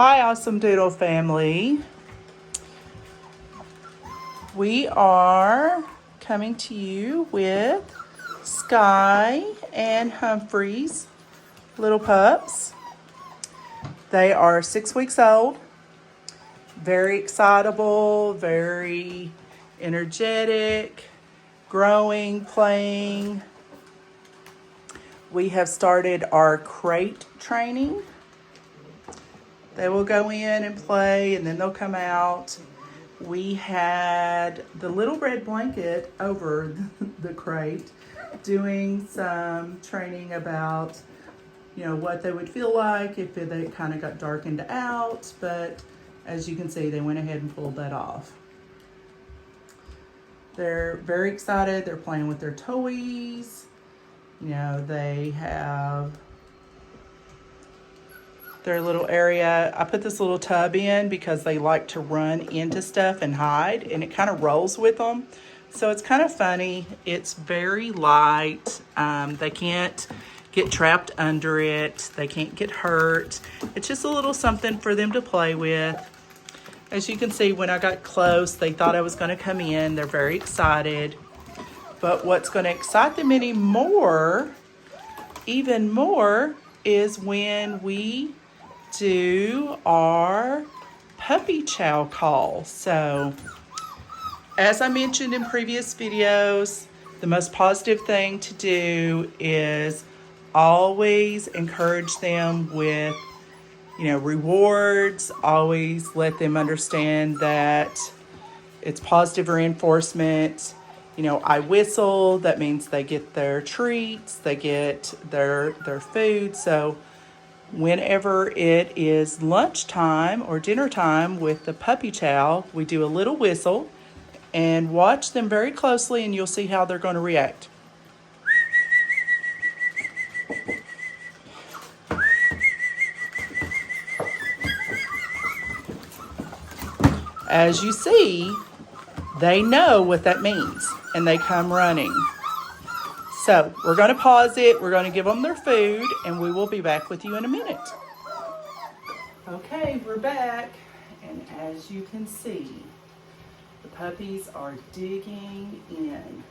Hi, AussieDoodle family. We are coming to you with Skye and Humphrey's little pups. They are 6 weeks old, very excitable, very energetic, growing, playing. We have started our crate training. They will go in and play and then they'll come out. We had the little red blanket over the crate doing some training about, what they would feel like if they kind of got darkened out. But as you can see, they went ahead and pulled that off. They're very excited. They're playing with their toys. They have their little area. I put this little tub in because they like to run into stuff and hide, and it kind of rolls with them. So it's kind of funny. It's very light. They can't get trapped under it. They can't get hurt. It's just a little something for them to play with. As you can see, when I got close, they thought I was going to come in. They're very excited. But what's going to excite them even more, is when we do our puppy chow call. So, as I mentioned in previous videos, the most positive thing to do is always encourage them with, rewards. Always let them understand that it's positive reinforcement. I whistle, that means they get their treats, they get their food. So whenever it is lunchtime or dinner time with the puppy chow, we do a little whistle and watch them very closely, and you'll see how they're going to react. As you see, they know what that means and they come running. So we're going to pause it. We're going to give them their food, and we will be back with you in a minute. Okay, we're back. And as you can see, the puppies are digging in.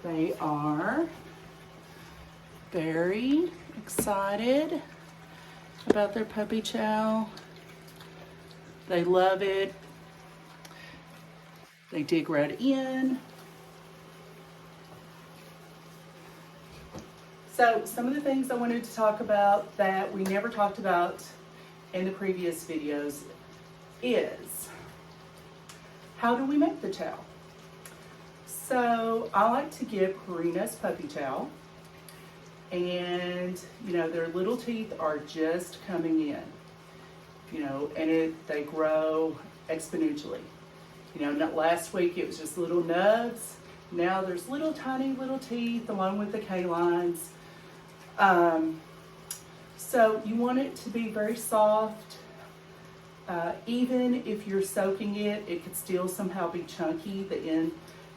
They are very excited about their puppy chow. They love it. They dig right in. So some of the things I wanted to talk about that we never talked about in the previous videos is, how do we make the chow? So I like to give Karina's puppy chow, and their little teeth are just coming in, and they grow exponentially. Last week it was just little nubs. Now there's tiny little teeth along with the canines. So you want it to be very soft. Even if you're soaking it, it could still somehow be chunky. The end,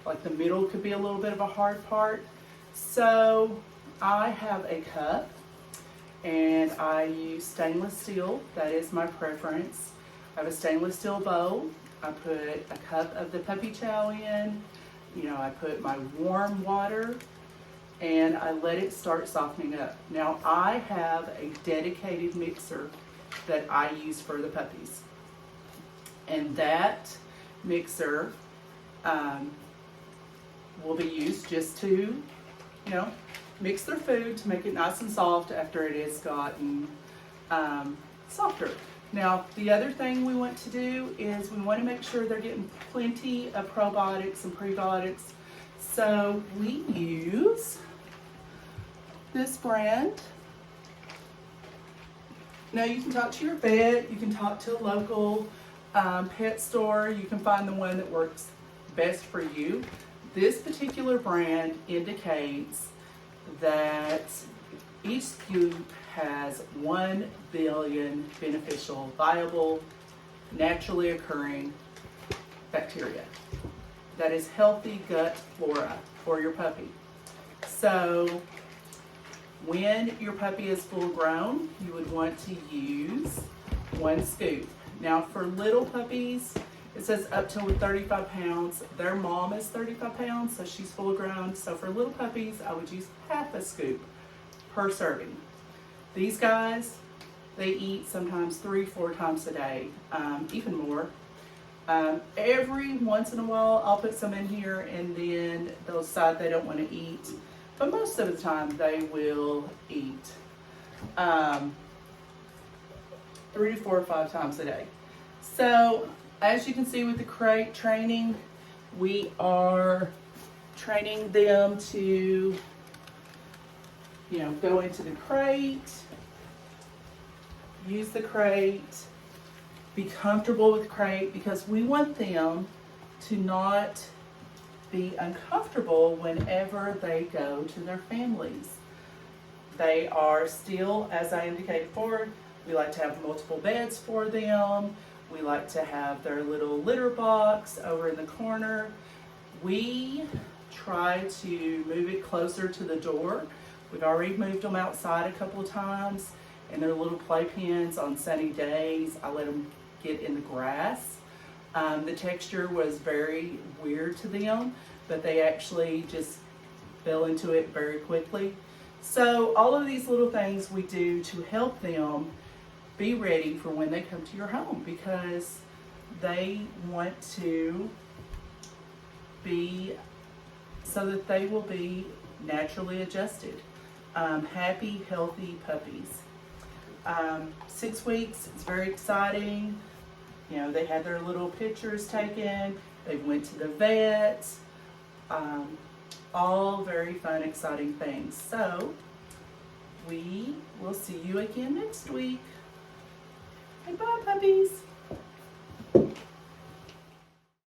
like the middle, could be a little bit of a hard part. So I have a cup, and I use stainless steel. That is my preference. I have a stainless steel bowl. I put a cup of the puppy chow in. I put my warm water, and I let it start softening up. Now I have a dedicated mixer that I use for the puppies. And that mixer will be used just to, mix their food to make it nice and soft after it has gotten softer. Now, the other thing we want to do is we want to make sure they're getting plenty of probiotics and prebiotics. So we use this brand. Now you can talk to your vet, you can talk to a local pet store, you can find the one that works best for you. This particular brand indicates that each scoop has 1 billion beneficial, viable, naturally occurring bacteria. That is healthy gut flora for your puppy. So When your puppy is full grown, you would want to use 1 scoop. Now for little puppies, it says up to 35 pounds. Their mom is 35 pounds, so she's full grown. So for little puppies, I would use half a scoop per serving. These guys, they eat sometimes 3-4 times a day, even more. Every once in a while, I'll put some in here and then they'll decide they don't want to eat. But most of the time, they will eat 3 to 4 or 5 times a day. So, as you can see with the crate training, we are training them to, go into the crate, use the crate, be comfortable with the crate, because we want them to not be uncomfortable whenever they go to their families. They are still, as I indicated before, we like to have multiple beds for them. We like to have their little litter box over in the corner. We try to move it closer to the door. We've already moved them outside a couple of times in their little playpens on sunny days. I let them get in the grass. The texture was very weird to them, but they actually just fell into it very quickly. So all of these little things we do to help them be ready for when they come to your home, because they want to be so that they will be naturally adjusted, happy, healthy puppies. 6 weeks, it's very exciting. They had their little pictures taken. They went to the vet. All very fun, exciting things. So we will see you again next week. Bye, puppies.